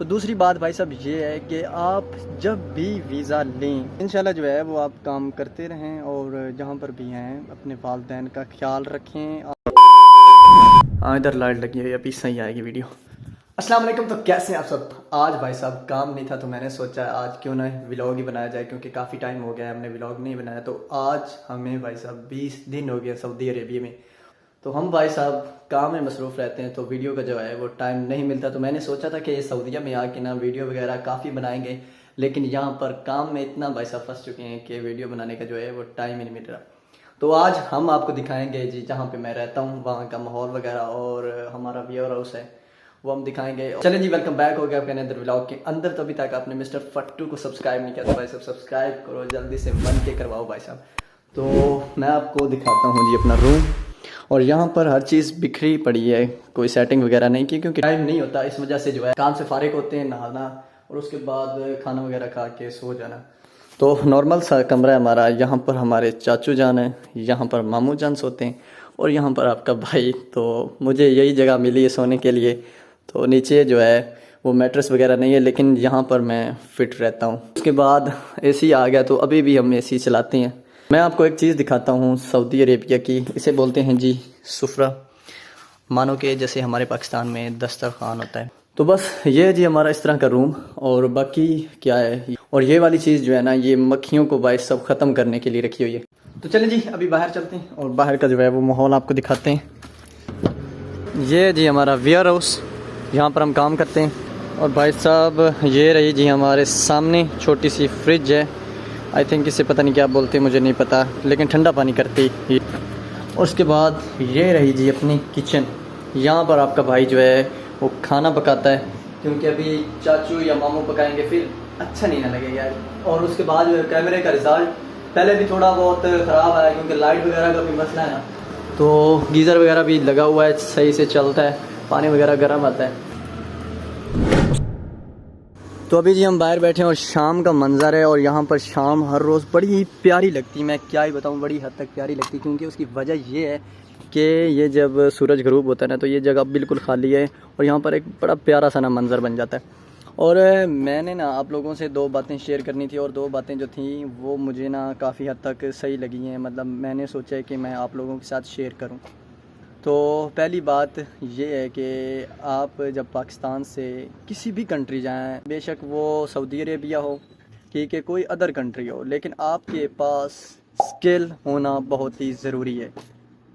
तो दूसरी बात भाई साहब ये है कि आप जब भी वीज़ा लें इंशाल्लाह जो है वो आप काम करते रहें और जहाँ पर भी हैं अपने वालिदैन का ख्याल रखें। हाँ इधर लाइट लगी हुई है, अभी सही आएगी वीडियो। अस्सलाम वालेकुम। तो कैसे हैं आप सब? आज भाई साहब काम नहीं था तो मैंने सोचा आज क्यों ना व्लॉग ही बनाया जाए, क्योंकि काफ़ी टाइम हो गया है हमने व्लॉग नहीं बनाया। तो आज हमें भाई साहब 20 दिन हो गए सऊदी अरेबिया में, तो हम भाई साहब काम में मसरूफ़ रहते हैं तो वीडियो का जो है वो टाइम नहीं मिलता। तो मैंने सोचा था कि सऊदीया में आके ना वीडियो वगैरह काफ़ी बनाएंगे, लेकिन यहाँ पर काम में इतना भाई साहब फंस चुके हैं कि वीडियो बनाने का जो है वो टाइम ही नहीं मिल रहा। तो आज हम आपको दिखाएंगे जी जहाँ पे मैं रहता हूँ वहाँ का माहौल वगैरह और हमारा वेयर हाउस है वो हम दिखाएंगे। चलें जी, वेलकम बैक हो गया आपके अंदर व्लॉग के अंदर। तो अभी तक आपने मिस्टर फट्टू को सब्सक्राइब नहीं किया तो भाई साहब सब्सक्राइब करो, जल्दी से मन के करवाओ भाई साहब। तो मैं आपको दिखाता हूँ जी अपना रूम, और यहाँ पर हर चीज़ बिखरी पड़ी है, कोई सेटिंग वगैरह नहीं की क्योंकि टाइम नहीं होता। इस वजह से जो है काम से फारिग होते हैं, नहाना और उसके बाद खाना वगैरह खा के सो जाना। तो नॉर्मल सा कमरा है हमारा। यहाँ पर हमारे चाचू जान है, यहाँ पर मामू जान सोते हैं और यहाँ पर आपका भाई। तो मुझे यही जगह मिली है सोने के लिए। तो नीचे जो है वो मैट्रेस वगैरह नहीं है, लेकिन यहाँ पर मैं फिट रहता हूँ। उसके बाद एसी आ गया तो अभी भी हम एसी चलाते हैं। मैं आपको एक चीज़ दिखाता हूँ सऊदी अरेबिया की, इसे बोलते हैं जी सुफ्रा। मानो कि जैसे हमारे पाकिस्तान में दस्तरखान होता है। तो बस ये है जी हमारा इस तरह का रूम, और बाकी क्या है, और ये वाली चीज़ जो है ना ये मक्खियों को भाई सब ख़त्म करने के लिए रखी हुई है। तो चलें जी अभी बाहर चलते हैं और बाहर का जो है वो माहौल आपको दिखाते हैं। ये जी हमारा वेयर हाउस, यहाँ पर हम काम करते हैं। और भाई साहब ये रही जी हमारे सामने छोटी सी फ्रिज है, आई थिंक इसे पता नहीं क्या बोलते मुझे नहीं पता, लेकिन ठंडा पानी करती है। और उसके बाद ये रही जी अपनी किचन, यहाँ पर आपका भाई जो है वो खाना पकाता है, क्योंकि अभी चाचू या मामू पकाएंगे फिर अच्छा नहीं ना लगेगा यार। और उसके बाद जो है कैमरे का रिजल्ट पहले भी थोड़ा बहुत ख़राब आया क्योंकि लाइट वगैरह का भी मसला है ना, तो गीज़र वगैरह भी लगा हुआ है, सही से चलता है, पानी वगैरह गर्म आता है। तो अभी जी हम बाहर बैठे हैं और शाम का मंज़र है, और यहाँ पर शाम हर रोज़ बड़ी प्यारी लगती, मैं क्या ही बताऊँ, बड़ी हद तक प्यारी लगती। क्योंकि उसकी वजह ये है कि ये जब सूरज ग़रूब होता है ना तो ये जगह बिल्कुल खाली है और यहाँ पर एक बड़ा प्यारा सा ना मंज़र बन जाता है। और मैंने ना आप लोगों से दो बातें शेयर करनी थी, और दो बातें जो थी वो मुझे ना काफ़ी हद तक सही लगी हैं, मतलब मैंने सोचा है कि मैं आप लोगों के साथ शेयर करूँ। तो पहली बात ये है कि आप जब पाकिस्तान से किसी भी कंट्री जाएं, बेशक वो सऊदी अरेबिया हो, ठीक है, कोई अदर कंट्री हो, लेकिन आपके पास स्किल होना बहुत ही ज़रूरी है,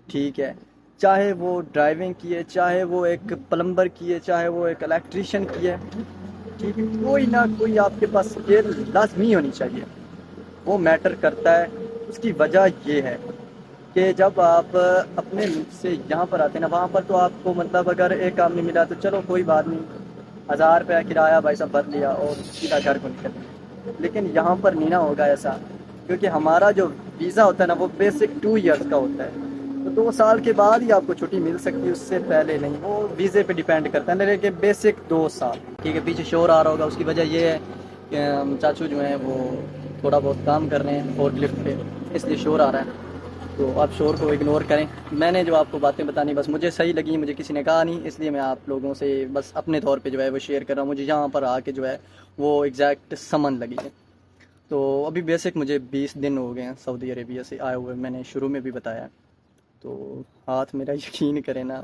ठीक है। चाहे वो ड्राइविंग की है, चाहे वो एक प्लम्बर की है, चाहे वो एक इलेक्ट्रीशियन की है, ठीक है, कोई ना कोई आपके पास स्किल लाजमी होनी चाहिए, वो मैटर करता है। उसकी वजह ये है कि जब आप अपने मुल्क से यहाँ पर आते हैं ना, वहाँ पर तो आपको मतलब अगर एक काम नहीं मिला तो चलो कोई बात नहीं, 1000 रुपया किराया भाई साहब भर लिया और सीधा घर को निकल गए। लेकिन यहाँ पर नहीं ना होगा ऐसा, क्योंकि हमारा जो वीज़ा होता है ना वो बेसिक 2 इयर्स का होता है। तो 2 साल के बाद ही आपको छुट्टी मिल सकती है, उससे पहले नहीं, वो वीज़े पे डिपेंड करता है। लेकिन बेसिक 2 साल, ठीक है। पीछे शोर आ रहा होगा, उसकी वजह ये है कि चाचू जो हैं वो थोड़ा बहुत काम कर रहे हैं फोर्कलिफ्ट पे, इसलिए शोर आ रहा है। तो आप शोर को इग्नोर करें। मैंने जो आपको बातें बतानी बस मुझे सही लगी, मुझे किसी ने कहा नहीं, इसलिए मैं आप लोगों से बस अपने तौर पे जो है वो शेयर कर रहा हूँ। मुझे यहाँ पर आके जो है वो एग्जैक्ट समझ लगी है। तो अभी बेसिक मुझे 20 दिन हो गए हैं सऊदी अरेबिया से आए हुए, मैंने शुरू में भी बताया। तो हाथ मेरा यकीन करें ना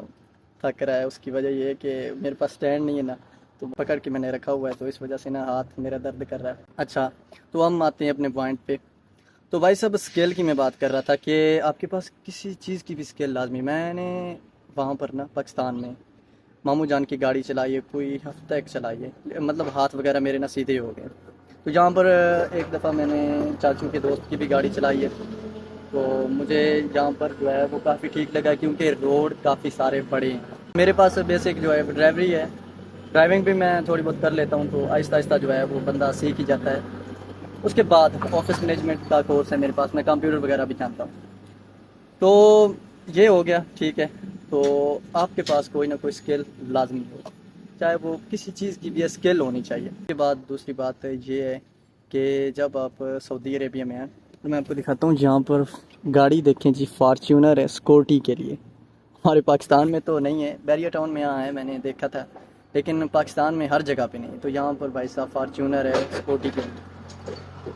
थक रहा है, उसकी वजह ये है कि मेरे पास स्टैंड नहीं है ना, तो पकड़ के मैंने रखा हुआ है, तो इस वजह से ना हाथ मेरा दर्द कर रहा है। अच्छा, तो हम आते हैं अपने पॉइंट पे। तो भाई साहब स्केल की मैं बात कर रहा था कि आपके पास किसी चीज़ की भी स्केल लाजमी। मैंने वहाँ पर ना पाकिस्तान में मामू जान की गाड़ी चलाई है, कोई हफ्ता एक चलाई है, मतलब हाथ वगैरह मेरे ना सीधे हो गए। तो यहाँ पर एक दफ़ा मैंने चाचू के दोस्त की भी गाड़ी चलाई है, तो मुझे यहाँ पर जो है वो काफ़ी ठीक लगा, क्योंकि रोड काफ़ी सारे बड़े हैं। मेरे पास बेसिक जो है ड्राइवरी है, ड्राइविंग भी मैं थोड़ी बहुत कर लेता हूँ, तो आहिस्ता आहिस्ता जो है वो बंदा सीख ही जाता है। उसके बाद ऑफिस मैनेजमेंट का कोर्स है मेरे पास, मैं कंप्यूटर वगैरह भी जानता हूँ। तो ये हो गया, ठीक है। तो आपके पास कोई ना कोई स्किल लाजमी हो, चाहे वो किसी चीज़ की भी स्किल होनी चाहिए। उसके बाद दूसरी बात ये है कि जब आप सऊदी अरेबिया में आए, तो मैं आपको दिखाता हूँ यहाँ पर गाड़ी देखें जी, फार्च्यूनर है सिक्योरिटी के लिए। हमारे पाकिस्तान में तो नहीं है, बैरिया टाउन में यहाँ है, मैंने देखा था, लेकिन पाकिस्तान में हर जगह पे नहीं। तो यहाँ पर भाई साहब फार्चूनर है, स्कूटी के।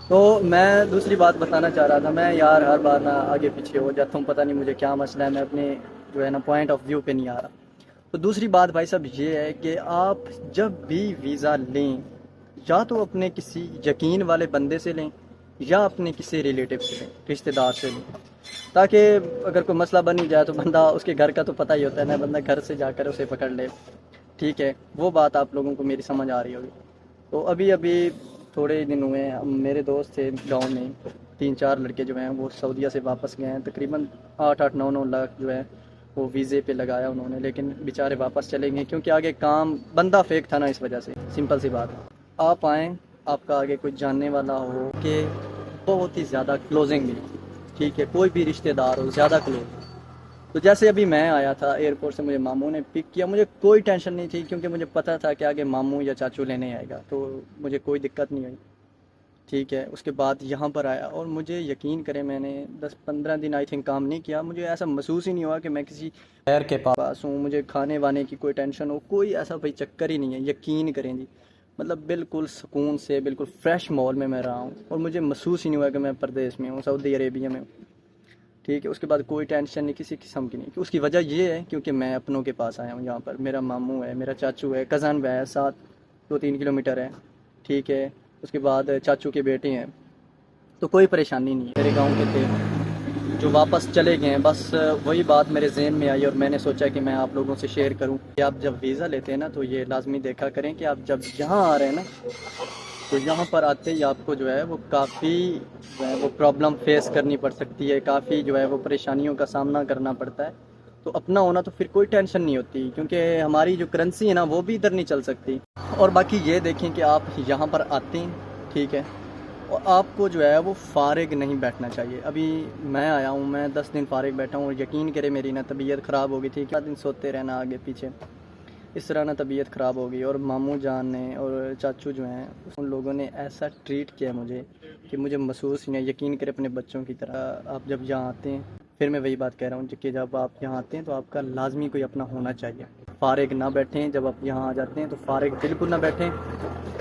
तो मैं दूसरी बात बताना चाह रहा था, मैं यार हर बार ना आगे पीछे हो जाता हूँ, पता नहीं मुझे क्या मसला है, मैं अपने जो है ना पॉइंट ऑफ व्यू पे नहीं आ रहा। तो दूसरी बात भाई साहब ये है कि आप जब भी वीज़ा लें, या तो अपने किसी यकीन वाले बंदे से लें या अपने किसी रिलेटिव से लें, रिश्तेदार से लें, ताकि अगर कोई मसला बन ही जाए तो बंदा, उसके घर का तो पता ही होता है ना, बंदा घर से जाकर उसे पकड़ ले। ठीक है, वो बात आप लोगों को मेरी समझ आ रही होगी। तो अभी अभी थोड़े दिन हुए हैं, मेरे दोस्त थे गांव में, 3-4 लड़के जो हैं वो सऊदीया से वापस गए हैं, तकरीबन 8-9 लाख जो है वो वीज़े पे लगाया उन्होंने, लेकिन बेचारे वापस चले गए क्योंकि आगे काम बंदा फेक था ना, इस वजह से। सिंपल सी बात, आप आएँ, आपका आगे कोई जानने वाला हो कि बहुत ही ज़्यादा क्लोजिंग भी, ठीक है, कोई भी रिश्तेदार हो ज़्यादा क्लोज। तो जैसे अभी मैं आया था एयरपोर्ट से, मुझे मामू ने पिक किया, मुझे कोई टेंशन नहीं थी क्योंकि मुझे पता था कि आगे मामू या चाचू लेने आएगा, तो मुझे कोई दिक्कत नहीं हुई। ठीक है, उसके बाद यहाँ पर आया और मुझे यकीन करें, मैंने 10-15 दिन आई थिंक काम नहीं किया, मुझे ऐसा महसूस ही नहीं हुआ कि मैं किसी शहर के पास हूँ, मुझे खाने वाने की कोई टेंशन हो, कोई ऐसा भाई चक्कर ही नहीं है। यकीन करें जी, मतलब बिल्कुल सुकून से, बिल्कुल फ्रेश माहौल में मैं रहा हूँ और मुझे महसूस ही नहीं हुआ कि मैं परदेश में हूँ, सऊदी अरेबिया में हूँ। ठीक है, उसके बाद कोई टेंशन नहीं किसी किस्म की नहीं। उसकी वजह ये है क्योंकि मैं अपनों के पास आया हूँ यहाँ पर, मेरा मामू है, मेरा चाचू है, कज़न है, साथ 2-3 किलोमीटर है। ठीक है, उसके बाद चाचू के बेटे हैं, तो कोई परेशानी नहीं है। मेरे गांव के थे जो वापस चले गए हैं, बस वही बात मेरे जहन में आई और मैंने सोचा कि मैं आप लोगों से शेयर करूं कि आप जब वीज़ा लेते हैं ना, तो ये लाजमी देखा करें कि आप जब यहाँ आ रहे हैं ना, तो यहाँ पर आते ही आपको जो है वो काफ़ी जो है वो प्रॉब्लम फेस करनी पड़ सकती है, काफ़ी जो है वो परेशानियों का सामना करना पड़ता है। तो अपना होना तो फिर कोई टेंशन नहीं होती, क्योंकि हमारी जो करेंसी है ना वो भी इधर नहीं चल सकती। और बाकी ये देखें कि आप यहाँ पर आते हैं, ठीक है, और आपको जो है वो फ़ारिग नहीं बैठना चाहिए। अभी मैं आया हूँ, मैं 10 दिन फ़ारिग बैठा हूँ और यकीन करें मेरी ना तबीयत ख़राब हो गई थी, क्या दिन सोते रहना आगे पीछे, इस तरह ना तबीयत ख़राब हो गई। और मामू जान ने और चाचू जो हैं, उन लोगों ने ऐसा ट्रीट किया मुझे कि मुझे महसूस ही नहीं। यकीन करें अपने बच्चों की तरह। आप जब यहाँ आते हैं, फिर मैं वही बात कह रहा हूँ कि जब आप यहाँ आते हैं तो आपका लाजमी कोई अपना होना चाहिए, फ़ारिग ना बैठें। जब आप यहाँ आ जाते हैं तो फ़ारिग बिल्कुल ना बैठें,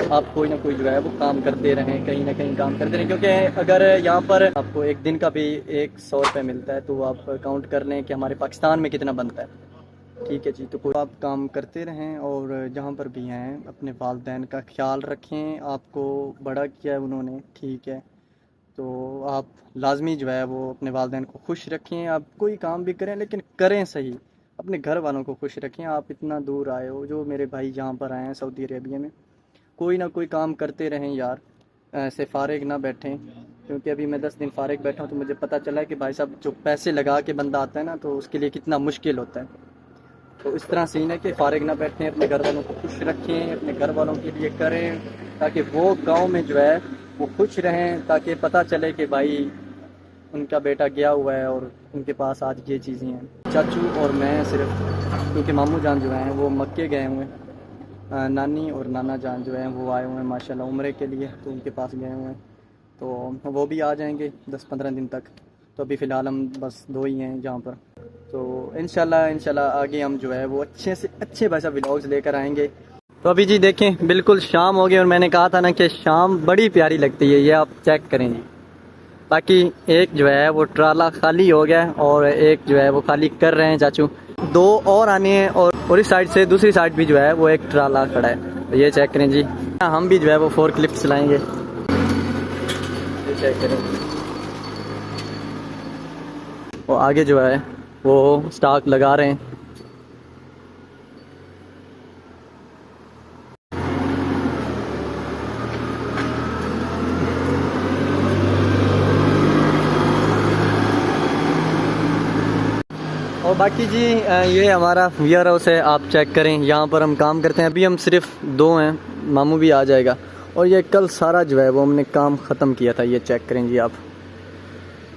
आप कोई ना कोई जो है वो काम करते रहें, कहीं ना कहीं काम करते रहें। क्योंकि अगर यहाँ पर आपको एक दिन का भी 100 रुपये मिलता है तो आप काउंट कर लें कि हमारे पाकिस्तान में कितना बनता है। ठीक है जी, तो कोई आप काम करते रहें और जहाँ पर भी हैं अपने वालिदैन का ख्याल रखें। आपको बड़ा किया है उन्होंने, ठीक है, तो आप लाजमी जो है वो अपने वालिदैन को खुश रखें। आप कोई काम भी करें लेकिन करें सही, अपने घर वालों को खुश रखें। आप इतना दूर आए हो, जो मेरे भाई यहाँ पर आए हैं सऊदी अरेबिया में, कोई ना कोई काम करते रहें यार, ऐसे फ़ारिग ना बैठें। क्योंकि अभी मैं 10 दिन फ़ारिग बैठा हूँ तो मुझे पता चला है कि भाई साहब जो पैसे लगा के बंदा आता है ना, तो उसके लिए कितना मुश्किल होता है। तो इस तरह सीन है कि फ़ारिग ना बैठें, अपने घर वालों को खुश रखें, अपने घर वालों के लिए करें ताकि वो गांव में जो है वो खुश रहें, ताकि पता चले कि भाई उनका बेटा गया हुआ है और उनके पास आज ये चीज़ें हैं। चाचू और मैं सिर्फ, क्योंकि मामू जान जो हैं वो मक्के गए हुए हैं, नानी और नाना जान जो हैं वो आए हुए हैं माशाल्लाह उम्रे के लिए, तो उनके पास गए हुए हैं, तो वो भी आ जाएंगे 10-15 दिन तक। तो अभी फ़िलहाल हम बस 2 ही हैं यहाँ पर। तो इंशाल्लाह आगे हम जो है वो अच्छे से अच्छे वैसा व्लॉग्स लेकर आएंगे। तो अभी जी देखें बिल्कुल शाम हो गई और मैंने कहा था ना कि शाम बड़ी प्यारी लगती है, ये आप चेक करें जी। बाकी एक जो है वो ट्राला खाली हो गया और एक जो है वो खाली कर रहे हैं चाचू, 2 और आने हैं। और इस साइड से दूसरी साइड भी जो है वो एक ट्राला खड़ा है, तो ये चेक करें जी। हम भी जो है वो फोर्कलिफ्ट चलाएंगे, ये चेक करें। वो आगे जो है वो स्टॉक लगा रहे हैं। और बाकी जी ये हमारा वेयर हाउस है, आप चेक करें, यहाँ पर हम काम करते हैं। अभी हम सिर्फ 2 हैं, मामू भी आ जाएगा। और ये कल सारा जो है वो हमने काम ख़त्म किया था, ये चेक करें जी आप।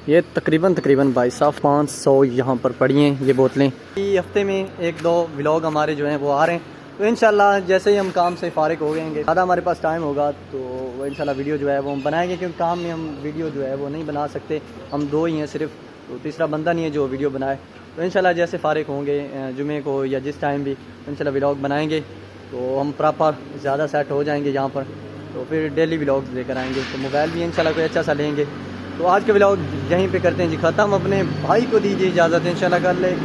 ये तकरीबन भाई साहब 500 यहाँ पर पड़ी हैं ये बोतलें। हफ्ते में 1-2 व्लॉग हमारे जो हैं वो आ रहे हैं, तो इंशाल्लाह जैसे ही हम काम से फ़ारिग हो गएंगे, ज़्यादा हमारे पास टाइम होगा तो वो इंशाल्लाह वीडियो जो है वो हम बनाएंगे। क्योंकि काम में हम वीडियो जो है वो नहीं बना सकते, हम 2 ही हैं सिर्फ, तो तीसरा बंदा नहीं है जो वीडियो बनाए। तो इंशाल्लाह जैसे फ़ारिग होंगे जुमे को या जिस टाइम भी, इंशाल्लाह व्लॉग बनाएंगे। तो हम प्रॉपर ज़्यादा सेट हो जाएंगे यहाँ पर, तो फिर डेली व्लॉग्स लेकर आएंगे। तो मोबाइल भी इंशाल्लाह कोई अच्छा सा लेंगे। तो आज के व्लॉग यहीं पे करते हैं जी ख़त्म। अपने भाई को दीजिए इजाज़त, इंशाल्लाह कल एक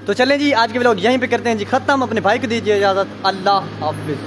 तो चलें जी, आज के व्लॉग यहीं पे करते हैं जी ख़त्म। अपने भाई को दीजिए इजाज़त। अल्लाह हाफ़िज़।